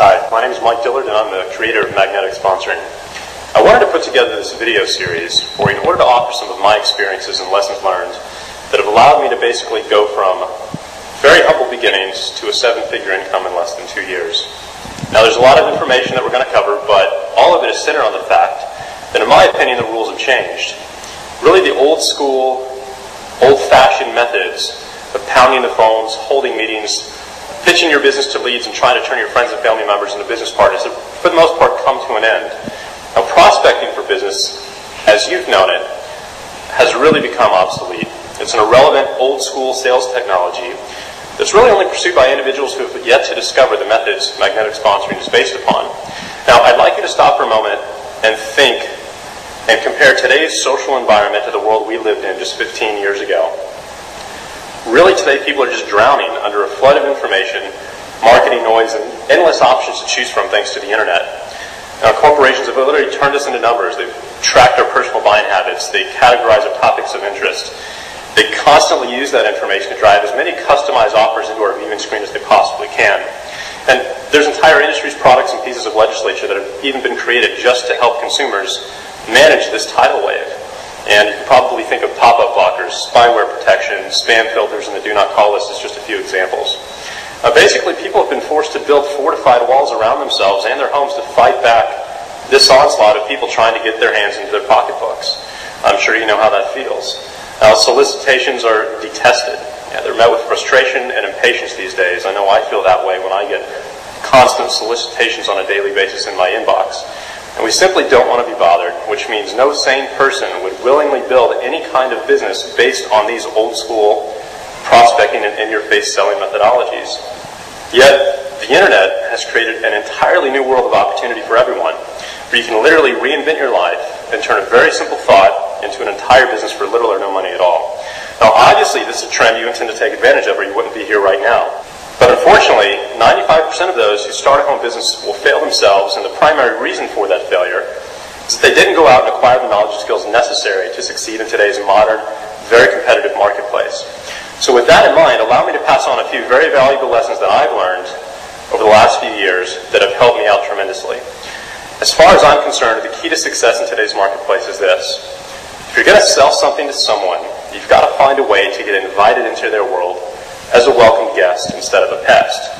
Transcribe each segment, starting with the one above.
Hi, my name is Mike Dillard and I'm the creator of Magnetic Sponsoring. I wanted to put together this video series in order to offer some of my experiences and lessons learned that have allowed me to basically go from very humble beginnings to a seven-figure income in less than 2 years. Now there's a lot of information that we're going to cover, but all of it is centered on the fact that in my opinion the rules have changed. Really the old school, old-fashioned methods of pounding the phones, holding meetings, pitching your business to leads and trying to turn your friends and family members into business partners have, for the most part, come to an end. Now, prospecting for business, as you've known it, has really become obsolete. It's an irrelevant, old-school sales technology that's really only pursued by individuals who have yet to discover the methods magnetic sponsoring is based upon. Now, I'd like you to stop for a moment and think and compare today's social environment to the world we lived in just 15 years ago. Really, today, people are just drowning under a flood of information, marketing noise, and endless options to choose from thanks to the internet. Now, corporations have literally turned us into numbers. They've tracked our personal buying habits. They categorize our topics of interest. They constantly use that information to drive as many customized offers into our viewing screen as they possibly can. And there's entire industries, products, and pieces of legislation that have even been created just to help consumers manage this tidal wave. And you can probably think of pop-up blockers, spyware protection, spam filters, and the do not call list as just a few examples. Basically, people have been forced to build fortified walls around themselves and their homes to fight back this onslaught of people trying to get their hands into their pocketbooks. I'm sure you know how that feels. Solicitations are detested. They're met with frustration and impatience these days. I know I feel that way when I get constant solicitations on a daily basis in my inbox. And we simply don't want to be bothered, which means no sane person would willingly build any kind of business based on these old-school prospecting and in-your-face selling methodologies. Yet, the internet has created an entirely new world of opportunity for everyone, where you can literally reinvent your life and turn a very simple thought into an entire business for little or no money at all. Now, obviously, this is a trend you intend to take advantage of, or you wouldn't be here right now. But unfortunately, 95% of those who start a home business will fail themselves, and the primary reason for that failure is that they didn't go out and acquire the knowledge and skills necessary to succeed in today's modern, very competitive marketplace. So with that in mind, allow me to pass on a few very valuable lessons that I've learned over the last few years that have helped me out tremendously. As far as I'm concerned, the key to success in today's marketplace is this. If you're going to sell something to someone, you've got to find a way to get invited into their world as a welcome guest instead of a pest.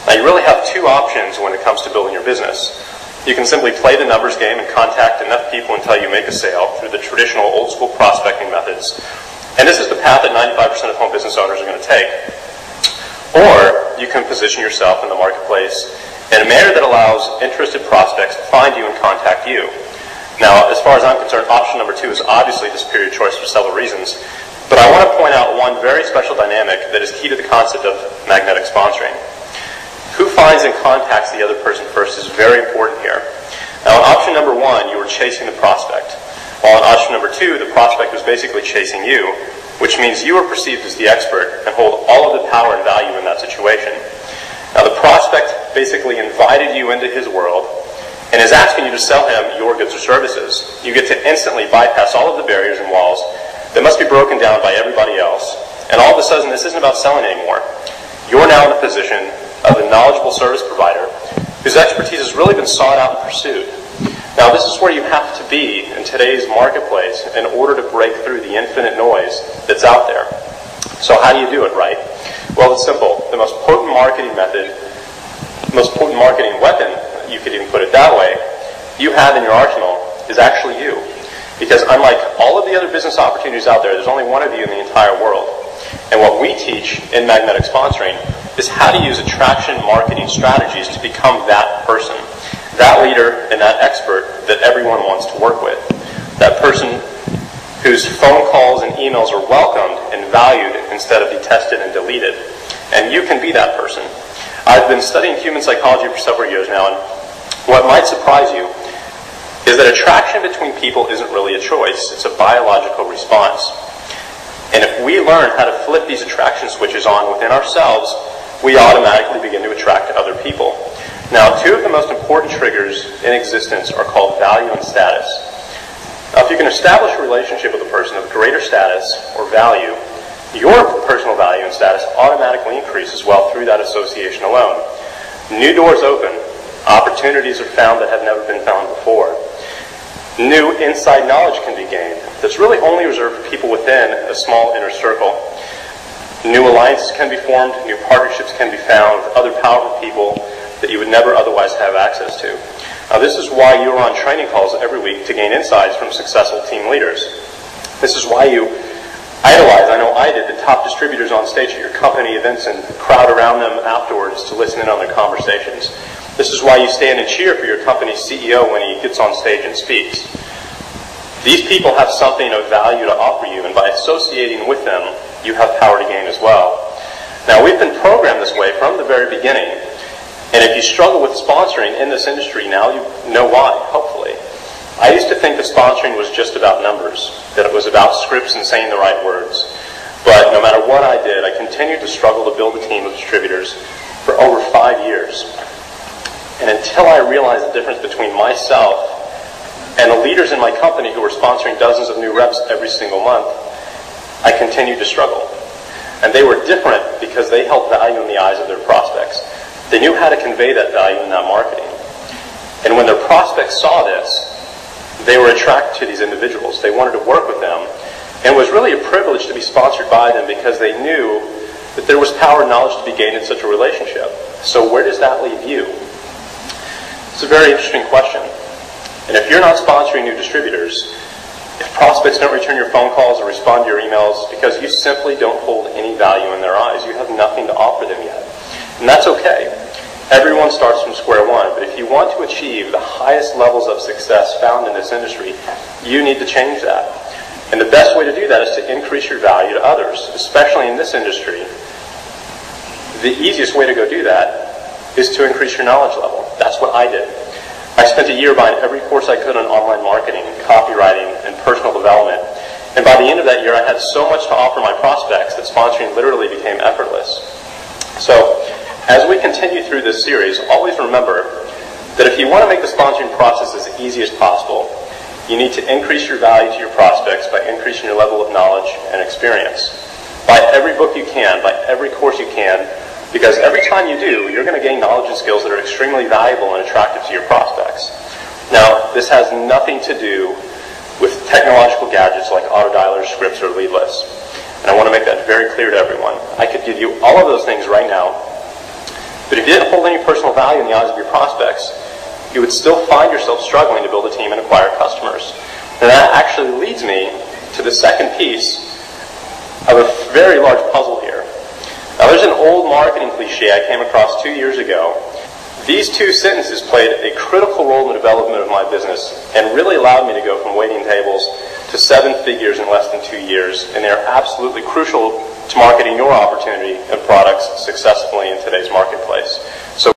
Now, you really have two options when it comes to building your business. You can simply play the numbers game and contact enough people until you make a sale through the traditional old-school prospecting methods. And this is the path that 95% of home business owners are going to take. Or you can position yourself in the marketplace in a manner that allows interested prospects to find you and contact you. Now, as far as I'm concerned, option number 2 is obviously the superior choice for several reasons. But I want to point out one very special dynamic that is key to the concept of magnetic sponsoring. Who finds and contacts the other person first is very important here. Now, in option number 1, you were chasing the prospect. While in option number 2, the prospect was basically chasing you, which means you are perceived as the expert and hold all of the power and value in that situation. Now, the prospect basically invited you into his world and is asking you to sell him your goods or services. You get to instantly bypass all of the barriers and walls that must be broken down by everybody else. And all of a sudden, this isn't about selling anymore. You're now in the position of a knowledgeable service provider whose expertise has really been sought out and pursued. Now, this is where you have to be in today's marketplace in order to break through the infinite noise that's out there. So how do you do it, right? Well, it's simple. The most potent marketing method, most potent marketing weapon, you could even put it that way, you have in your arsenal is actually you. Because unlike all of the other business opportunities out there, there's only one of you in the entire world. And what we teach in magnetic sponsoring is how to use attraction marketing strategies to become that person, that leader and that expert that everyone wants to work with, that person whose phone calls and emails are welcomed and valued instead of detested and deleted. And you can be that person. I've been studying human psychology for several years now, and what might surprise you is that attraction between people isn't really a choice. It's a biological response. And if we learn how to flip these attraction switches on within ourselves, we automatically begin to attract other people. Now, 2 of the most important triggers in existence are called value and status. Now, if you can establish a relationship with a person of greater status or value, your personal value and status automatically increase as well through that association alone. New doors open, Opportunities are found that have never been found before. New inside knowledge can be gained that's really only reserved for people within a small inner circle. New alliances can be formed, new partnerships can be found with other powerful people that you would never otherwise have access to. Now, this is why you're on training calls every week to gain insights from successful team leaders. This is why you idolize, I know I did, the top distributors on stage at your company events and crowd around them afterwards to listen in on their conversations. This is why you stand and cheer for your company's CEO when he gets on stage and speaks. These people have something of value to offer you, and by associating with them, you have power to gain as well. Now, we've been programmed this way from the very beginning, and if you struggle with sponsoring in this industry, now you know why, hopefully. I used to think that sponsoring was just about numbers, that it was about scripts and saying the right words. But no matter what I did, I continued to struggle to build a team of distributors for over 5 years. And until I realized the difference between myself and the leaders in my company who were sponsoring dozens of new reps every single month, I continued to struggle. And they were different because they held value in the eyes of their prospects. They knew how to convey that value in that marketing. And when their prospects saw this, they were attracted to these individuals. They wanted to work with them. And it was really a privilege to be sponsored by them because they knew that there was power and knowledge to be gained in such a relationship. So where does that leave you? It's a very interesting question. And if you're not sponsoring new distributors, if prospects don't return your phone calls or respond to your emails because you simply don't hold any value in their eyes, you have nothing to offer them yet. And that's okay. Everyone starts from square one, but if you want to achieve the highest levels of success found in this industry, you need to change that. And the best way to do that is to increase your value to others, especially in this industry. The easiest way to go do that is to increase your knowledge level. That's what I did. I spent a year buying every course I could on online marketing, copywriting, and personal development. And by the end of that year, I had so much to offer my prospects that sponsoring literally became effortless. So, as we continue through this series, always remember that if you want to make the sponsoring process as easy as possible, you need to increase your value to your prospects by increasing your level of knowledge and experience. Buy every book you can, buy every course you can, because every time you do, you're going to gain knowledge and skills that are extremely valuable and attractive to your prospects. Now, this has nothing to do with technological gadgets like autodialers, scripts, or lead lists. And I want to make that very clear to everyone. I could give you all of those things right now, but if you didn't hold any personal value in the eyes of your prospects, you would still find yourself struggling to build a team and acquire customers. And that actually leads me to the second piece of a very large puzzle here. Now, there's an old marketing cliche I came across 2 years ago. These two sentences played a critical role in the development of my business and really allowed me to go from waiting tables to 7 figures in less than 2 years, and they're absolutely crucial to marketing your opportunity and products successfully in today's marketplace. So